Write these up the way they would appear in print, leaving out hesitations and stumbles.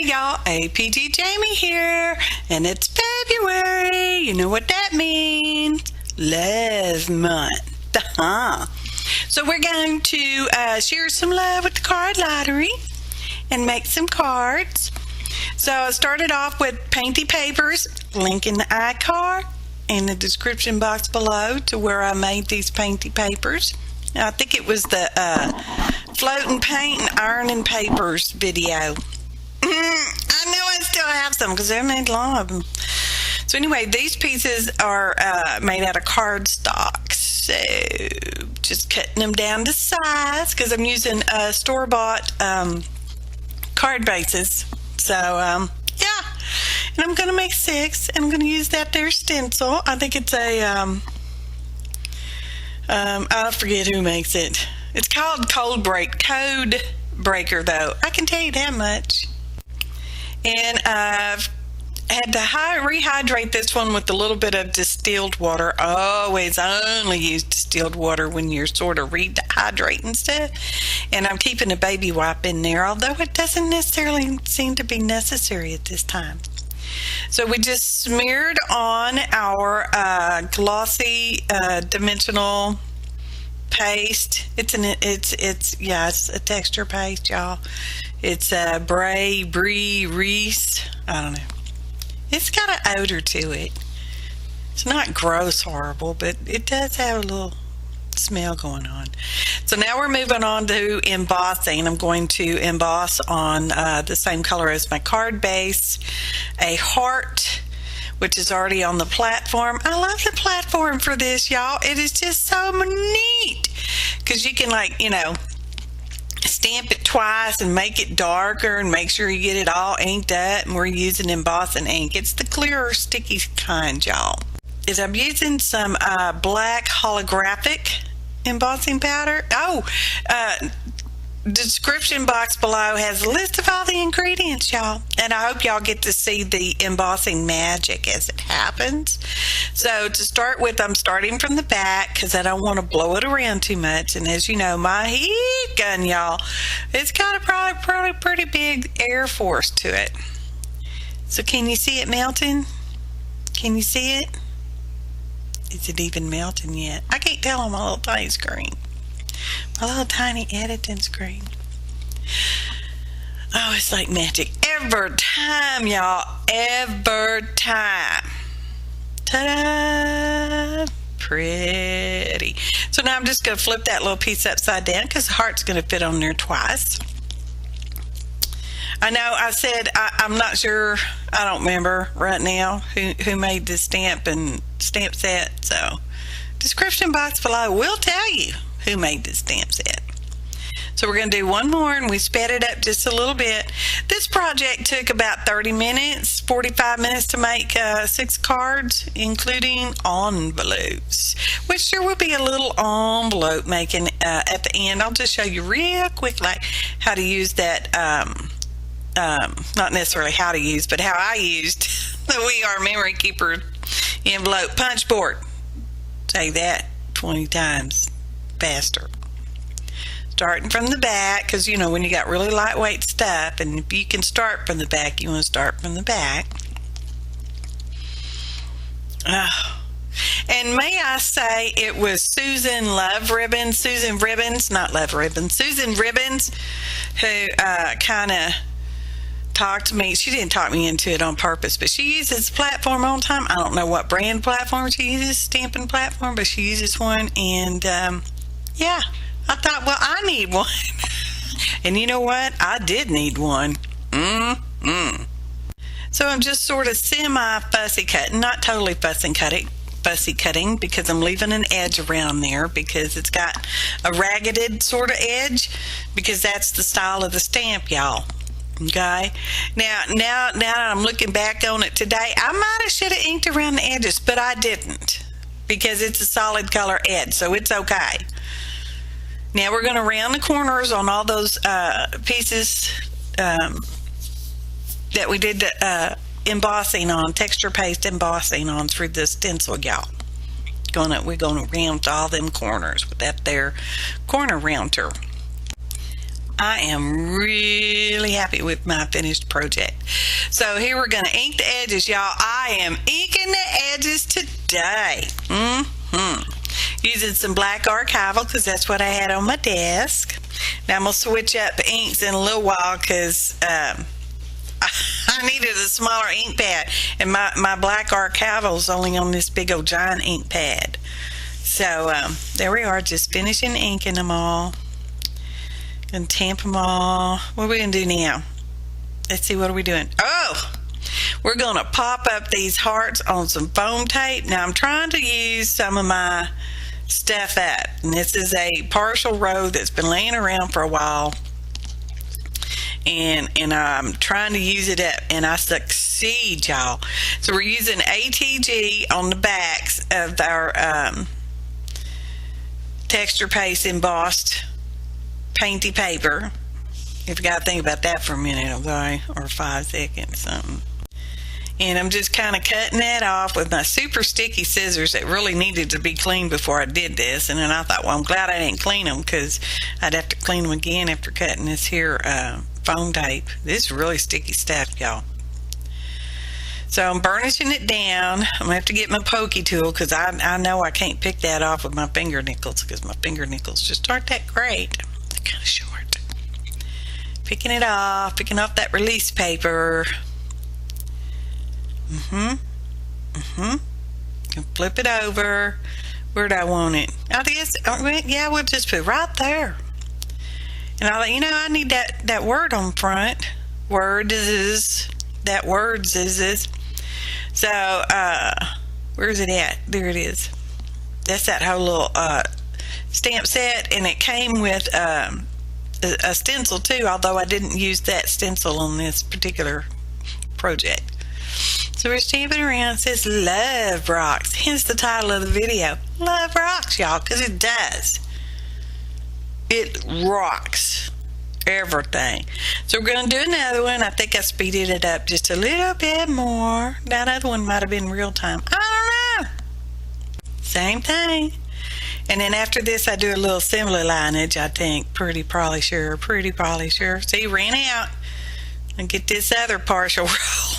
Hey y'all, APG Jamie here, and it's February. You know what that means? Love month. So we're going to share some love with the card lottery and make some cards. So I started off with Painty papers, link in the iCard in the description box below to where I made these Painty papers. Now, I think it was the floating paint and ironing papers video. I know I still have some because I made a lot of them. So anyway, these pieces are made out of cardstock. So just cutting them down to size because I'm using store-bought card bases. So yeah, and I'm going to make 6, and I'm going to use that there stencil. I think it's a I forget who makes it. It's called Code Breaker though. I can tell you that much. And I've had to rehydrate this one with a little bit of distilled water. Always only use distilled water when you're sort of rehydrating stuff. And I'm keeping a baby wipe in there, although it doesn't necessarily seem to be necessary at this time. So we just smeared on our glossy dimensional paste. It's a texture paste, y'all. It's brea, reese. I don't know. It's got an odor to it. It's not gross, horrible, but it does have a little smell going on. So now we're moving on to embossing. I'm going to emboss on the same color as my card base, a heart, which is already on the platform. I love the platform for this, y'all. It is just so neat because you can, like, you know, stamp it twice and make it darker and make sure you get it all inked up. And we're using embossing ink. It's the clearer, sticky kind, y'all. I'm using some black holographic embossing powder. Description box below has a list of all the ingredients, y'all, and I hope y'all get to see the embossing magic as it happens. So to start with, I'm starting from the back because I don't want to blow it around too much. And as you know, my heat gun, y'all, it's got a probably pretty big air force to it. So can you see it melting? Can you see it? Is it even melting yet? I can't tell on my little tiny screen. My little tiny editing screen. Oh, it's like magic. Every time, y'all. Every time. Ta-da! Pretty. So now I'm just going to flip that little piece upside down because the heart's going to fit on there twice. I know I said I'm not sure. I don't remember right now who made this stamp set. So description box below will tell you who made this stamp set. So we're going to do one more, and we sped it up just a little bit. This project took about 30 minutes, 45 minutes to make 6 cards, including envelopes, which there will be a little envelope making at the end. I'll just show you real quick like how to use that, not necessarily how to use, but how I used the We Are Memory Keeper envelope punch board. Say that 20 times faster. Starting from the back, because you know when you got really lightweight stuff, and if you can start from the back, you want to start from the back. And may I say, it was Susan Ribbons, who kind of talked to me. She didn't talk me into it on purpose, but she uses the platform all the time. I don't know what brand platform she uses, stamping platform, but she uses one. And yeah, I thought, well, I need one. And you know what? I did need one. So I'm just sort of semi-fussy cutting, not totally fussy cutting, because I'm leaving an edge around there because it's got a ragged sort of edge, because that's the style of the stamp, y'all. Okay, now I'm looking back on it today, I might have should have inked around the edges, but I didn't, because it's a solid color edge, so it's okay. Now we're going to round the corners on all those pieces that we did the embossing on, texture paste embossing on through the stencil, y'all. We're gonna round all them corners with that there corner rounder. I am really happy with my finished project. So here we're going to ink the edges, y'all. I am inking the edges today. Using some black archival because that's what I had on my desk. Now I'm going to switch up inks in a little while because I needed a smaller ink pad, and my black archival is only on this big old giant ink pad. So there we are, just finishing inking them all. Gonna tamp them all. What are we gonna do now? Let's see, what are we doing? Oh, we're gonna pop up these hearts on some foam tape. Now I'm trying to use some of my stuff up, and this is a partial row that's been laying around for a while, and I'm trying to use it up, and I succeed, y'all. So we're using ATG on the backs of our texture paste embossed Painty paper. If you gotta think about that for a minute, okay, or 5 seconds, something. And I'm just kind of cutting that off with my super sticky scissors that really needed to be cleaned before I did this. And then I thought, well, I'm glad I didn't clean them because I'd have to clean them again after cutting this here foam tape. This is really sticky stuff, y'all. So I'm burnishing it down. I'm gonna have to get my pokey tool because I know I can't pick that off with my finger nickels because my finger nickels just aren't that great. They're kind of short. Picking it off, picking off that release paper. And flip it over. Where do I want it? I guess, yeah, we'll just put it right there. And I'll let you know I need that word on front. Words. That words is this. So, where is it at? There it is. That's that whole little stamp set, and it came with a stencil too, although I didn't use that stencil on this particular project. So we're stamping around. It says Love Rocks. Hence the title of the video. Love rocks, y'all, because it does. It rocks everything. So we're going to do another one. I think I speeded it up just a little bit more. That other one might have been real time. I don't know. Same thing. And then after this, I do a little assembly lineage, I think. Pretty probably sure. See, ran out. And get this other partial roll.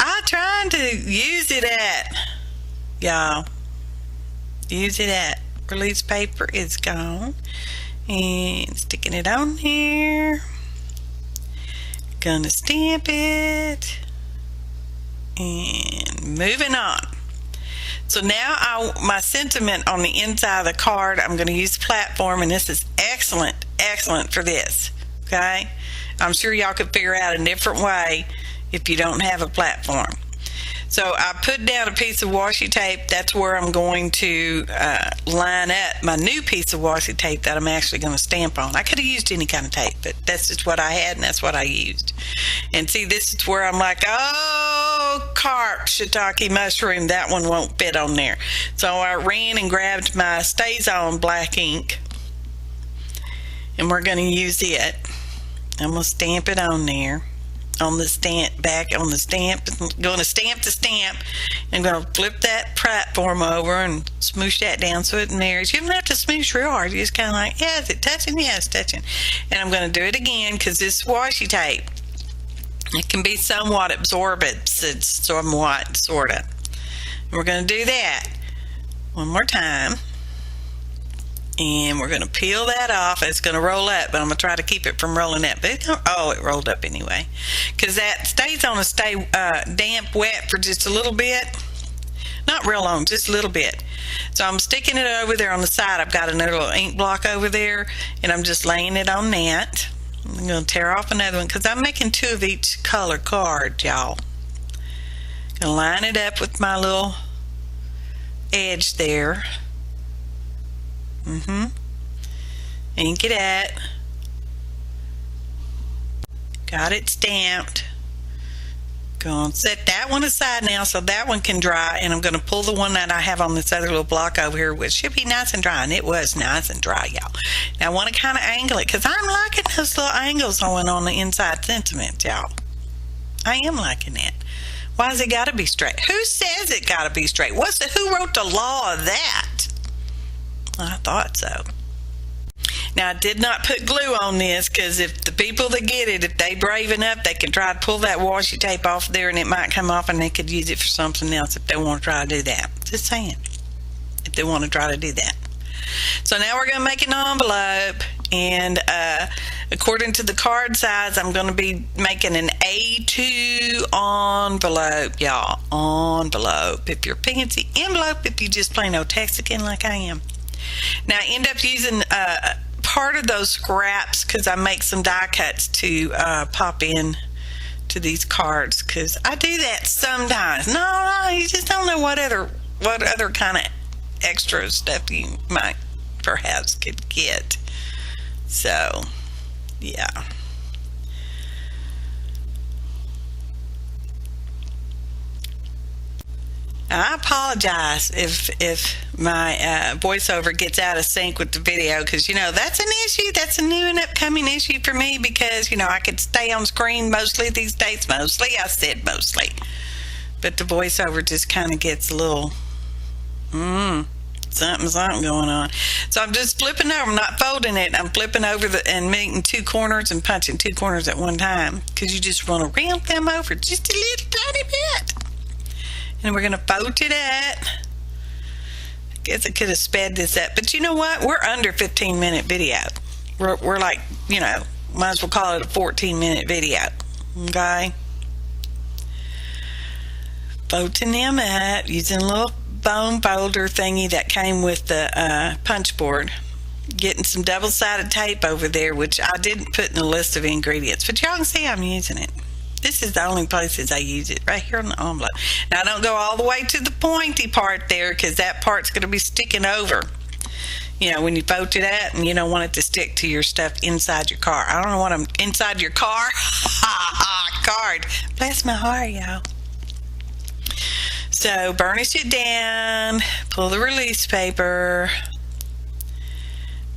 I'm trying to use it at, y'all. Use it at. Release paper is gone. And sticking it on here. Gonna stamp it. And moving on. So now my sentiment on the inside of the card, I'm going to use platform, and this is excellent for this, okay? I'm sure y'all could figure out a different way if you don't have a platform. So I put down a piece of washi tape. That's where I'm going to line up my new piece of washi tape that I'm actually going to stamp on. I could have used any kind of tape, but that's just what I had, and that's what I used. And see, this is where I'm like, oh, carp, shiitake mushroom, that one won't fit on there. So I ran and grabbed my stazon black ink, and we're going to use it. I'm going to stamp it on there. On the stamp, back on the stamp. I'm going to stamp the stamp. I'm going to flip that platform over and smoosh that down so it marries. You don't have to smoosh real hard. You just kind of like, yeah, is it touching? Yeah, it's touching. And I'm going to do it again because this washi tape, it can be somewhat absorbent. It's somewhat, sort of. And we're going to do that one more time. And we're going to peel that off. It's going to roll up, but I'm going to try to keep it from rolling up. But it rolled up anyway. Because that stays on to stay damp, wet for just a little bit. Not real long, just a little bit. So I'm sticking it over there on the side. I've got another little ink block over there, and I'm just laying it on that. I'm going to tear off another one because I'm making 2 of each color card, y'all. Going to line it up with my little edge there. Ink it at. Got it stamped. Going to set that one aside now so that one can dry, and I'm going to pull the one that I have on this other little block over here, which should be nice and dry, and it was nice and dry, y'all. Now I want to kind of angle it because I'm liking those little angles going on the inside sentiment, y'all. I am liking that. Why has it got to be straight? Who says it got to be straight? Who wrote the law of that? I thought so. Now, I did not put glue on this because if the people that get it, if they brave enough, they can try to pull that washi tape off there and it might come off and they could use it for something else if they want to try to do that. Just saying, if they want to try to do that. So now we're going to make an envelope, and according to the card size, I'm going to be making an A2 envelope, y'all. Envelope. If you're fancy, envelope if you just plain old Texican like I am. Now I end up using part of those scraps because I make some die cuts to pop in to these cards, because I do that sometimes. No, you just don't know what other kind of extra stuff you might perhaps could get. So yeah, I apologize if my voiceover gets out of sync with the video, because that's an issue. That's a new and upcoming issue for me, because I could stay on screen mostly these days. I said mostly, but the voiceover just kind of gets a little something going on. So I'm just flipping over. I'm not folding it. I'm flipping over and making two corners and punching two corners at one time, because you just want to ramp them over just a little tiny bit. And we're going to fold it up. I guess I could have sped this up, but you know what? We're under 15-minute video. We're like, might as well call it a 14-minute video. Okay? Folding them up using a little bone folder thingy that came with the punch board. Getting some double-sided tape over there, which I didn't put in the list of ingredients, but y'all can see I'm using it. This is the only places I use it, right here on the envelope. Now I don't go all the way to the pointy part there, because that part's going to be sticking over. When you fold it up, and you don't want it to stick to your stuff inside your car. I don't know what I'm inside your car. Card. Bless my heart, y'all. So burnish it down, pull the release paper,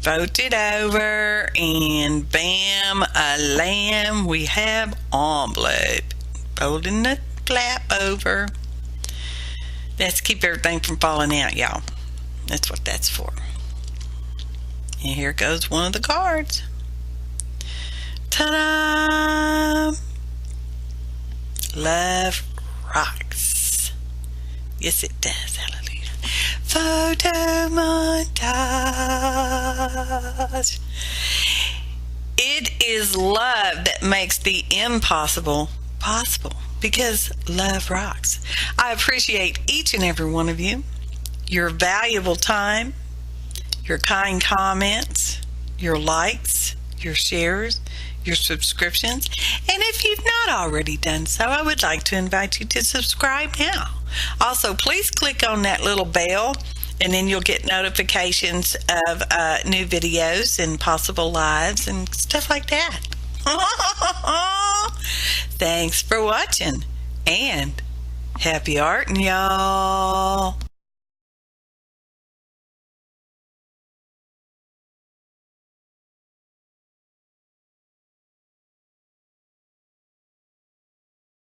fold it over, and bam, a lamb, we have envelope. Folding the flap over. That's to keep everything from falling out, y'all. That's what that's for. And here goes one of the cards. Ta-da! Love rocks. Yes, it does. Hallelujah. Photo montage. It is love that makes the impossible possible, because love rocks. I appreciate each and every one of you, your valuable time, your kind comments, your likes, your shares, your subscriptions. And if you've not already done so, I would like to invite you to subscribe now. Also, please click on that little bell, and then you'll get notifications of new videos and possible lives and stuff like that. Thanks for watching, and happy arting, y'all.